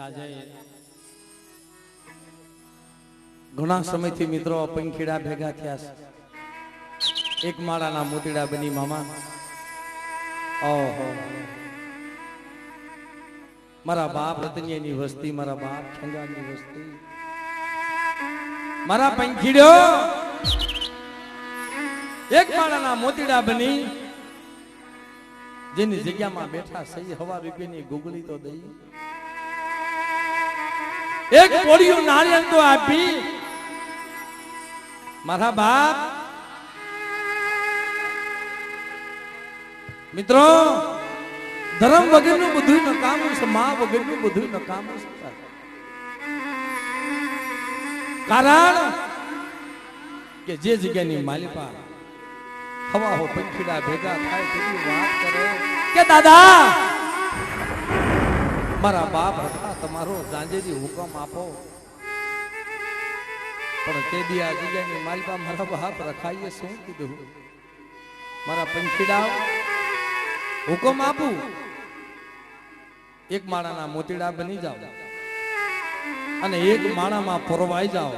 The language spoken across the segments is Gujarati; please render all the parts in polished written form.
આજે ઘણા સમયથી મિત્રો પંખીડા ભેગા થયા છે. એક માળાના મોતીડા બની મામા. ઓહો, મારા બાપ રતનિયાની વસ્તી, મારા બાપ ખંગાની વસ્તી, મારા પંખીડ્યો એક માળાના મોતીડા બની જેની જગ્યામાં બેઠા સહી હવા રૂપિયાની ગુગળી તો દઈ, એક કોળિયું નારિયેળ તો આપી. મારા બાપ મિત્રો, ધર્મ વગરનું બધું નકામું છે, માં વગરનું બધું નકામું છે. કારણ કે જે જગ્યાની માલિપા હવા હો પંખીડા ભેગા થાય તેની વાત કરે કે દાદા મારા બાપ હતા, તમારો જાંજેરી હુકમ આપો. પણ તે દી આ જગ્યાની માલિપા મારા બાપ રખાઈએ શું કીધું? મારા પંખીડા હુકમ આપું, એક માળાના મોતીડા બની જાઓ અને એક માળામાં પરવાઈ જાઓ.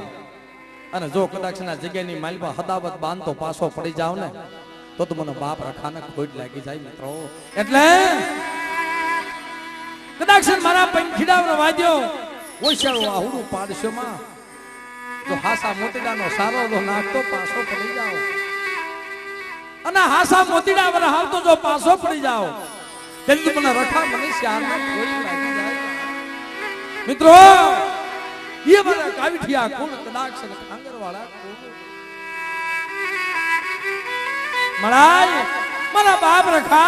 અને જો કદાચ ના જગ્યાની માલિપા હદાવત બાંધતો પાછો પડી જાવ ને તો મને બાપ રખાને ખોટ લાગી જાય મિત્રો. એટલે કદાચ મારા પંખીડા વાદ્યો ઓછાળો આહુડું પાડશો માં, જો હાસા મોતીડાનો સારો જો નાખતો પાછો પડી જાઓ, અને હાસા મોતીડા વરહાવતો જો પાછો પડી જાઓ તેથી મને રખા મને શ્યારને ખોટ લાગી જાય મિત્રો. ये मारा काविठिया कोण कदाच खांगर वाला मराय मारा बाप रखा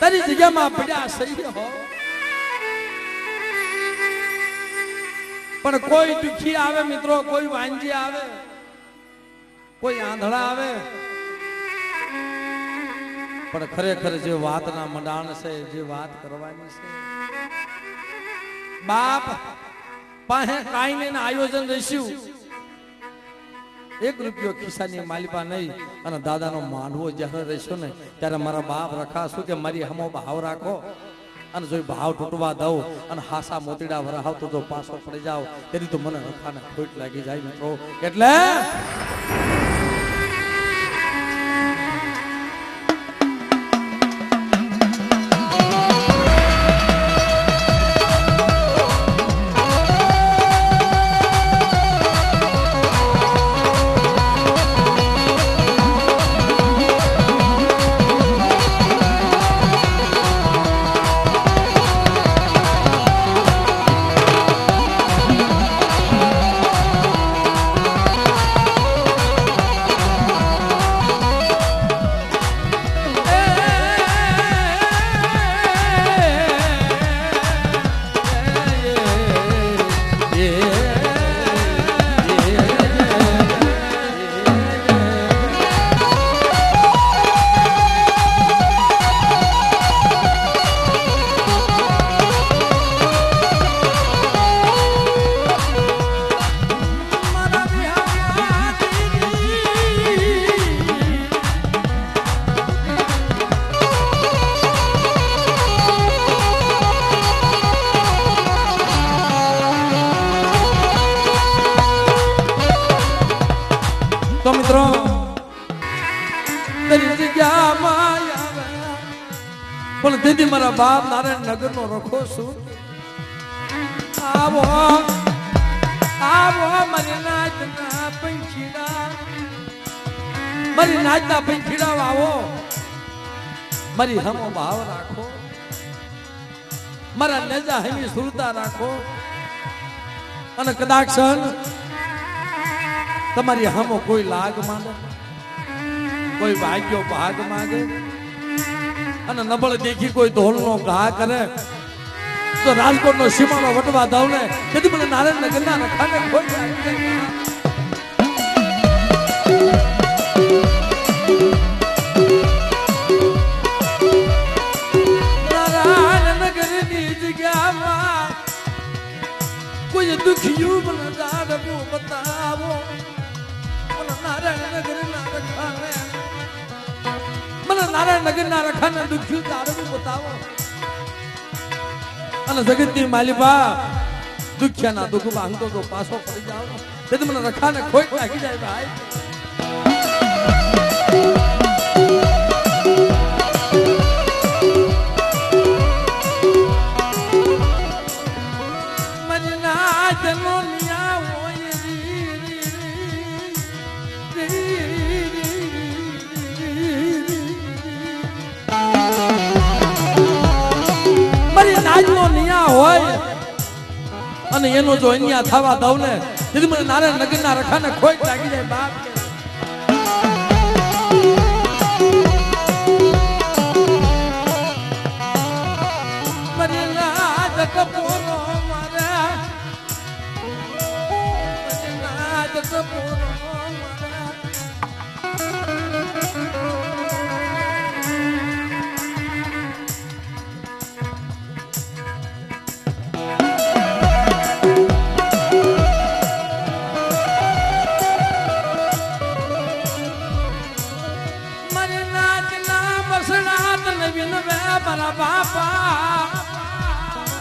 तारी जगह में પડ્યા સહી હો. પણ કોઈ દુખી આવે મિત્રો, કોઈ વાંજી આવે, કોઈ આંધળા આવે, પણ ખરેખર જે વાતના મંડાણ છે, જે વાત કરવાની છે, બાપ પાસે કાઈ ને આયોજન રહીશું. 1 રૂપિયો ખિસ્સાની માલિપા નહીં અને દાદાનો માંડવો જ્યારે રહેશો ને ત્યારે મારા બાપ રખાશું કે મારી હમો ભાવ રાખો. અને જો ભાવ તૂટવા દઉં અને હાસા મોતીડા વરહાવતો જો પાછો પડી જાવ તેથી તો મને રખાને ખોટ લાગી જાય મિત્રો. એટલે તો મિત્રો તારી જગ્યામાં પણ દીદી મારા બાપ નારાયણ નગર નો રખો છું. આવો આવો મારી નાચના પંખીડા, મારી નાચના પંખીડા આવો, મારી હમો ભાવ રાખો, મારા નેજા હમી સુરતા રાખો. અને કદાચ તમારી હમો કોઈ લાગ માંગે, કોઈ ભાગ્યો ભાગ માંગે અને નબળ દેખી કોઈ ઢોલનો ઘા કરે તો રાજકોટનો સીમાનો વટવા દઉં ને તેથી મને નારાયણ નગરના રખાને ખોટ લાગી જાય. નારાયણ નગરની જગ્યામાં કોઈ દુખિયું મને જાડવું બતાવો. નારાયણ નગર ના રખાને દુખ્યું તારું બતાવો. અને જગતની માલિબા દુખ્યાના દુઃખમાં હંતો તો પાછો પડી જાવ તે મને રખાને ખોટ નાખી જાય ભાઈ મનના જનો નિયા હોય મારી નાજનો નિયા હોય અને એનો જો અન્યા થવા દઉં ને તેથી મને નારાયણ નગરના રખાને ખોટ લાગી જાય બાપ મારી નાજ કપૂરો મારા મારી નાજ કપૂરો મારા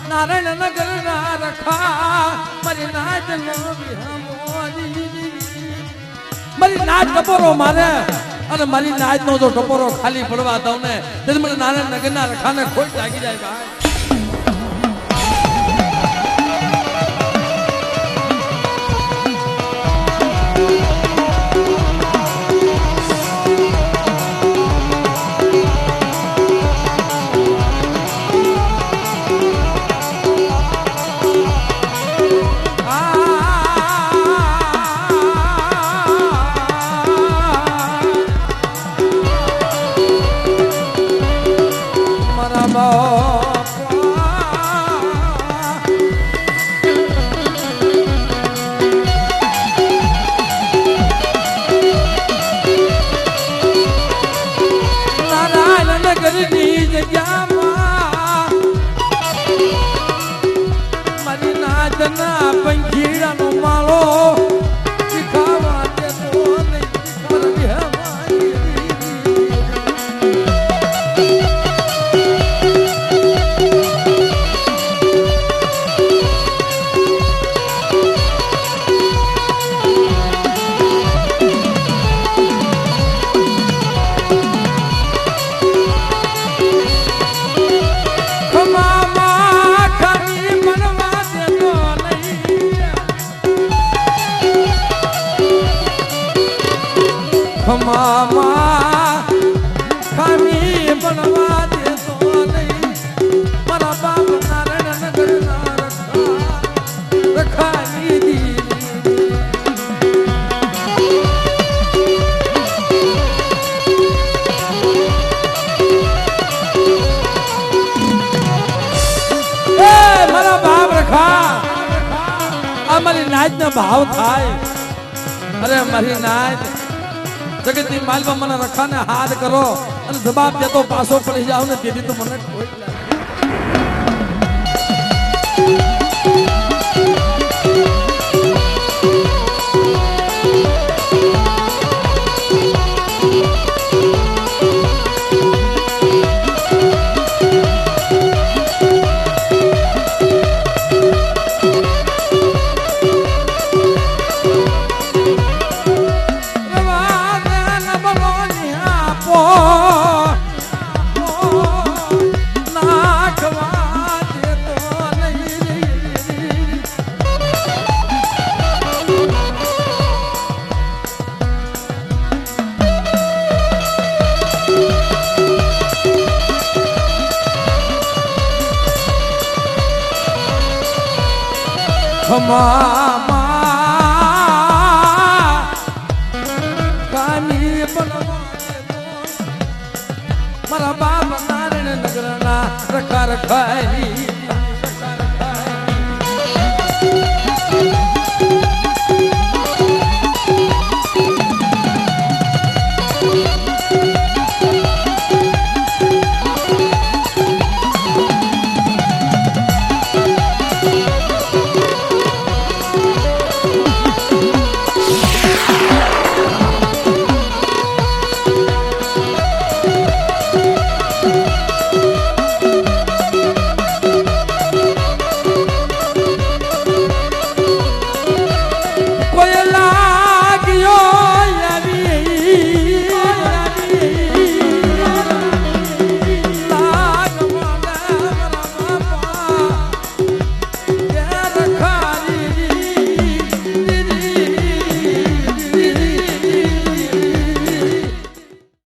નારાયણ નગર ના રખા મારી નાચ નો મારી નાચ ટપોરો મારે અને મારી નાચ નો જો ટપોરો ખાલી પડવા દઉં ને તેથી મને નારાયણ નગર ના રખાને ખોટ લાગી જાય ભાઈ મામા ખામી બનવા દેતો નહીં મારા બાપ નારાયણ નગર ના રખાની દીધી મારા બાપ રખા આ મારી નાચ નો ભાવ થાય અરે મારી નાચ જગતની માલવા મને રખાને હાથ કરો અને જવાબ દેતો પાછો પડી જાવ ને તેથી તો મને કોઈ મામા કામી બનવા મારા બાપ નારાયણ નગરના રખા રખાય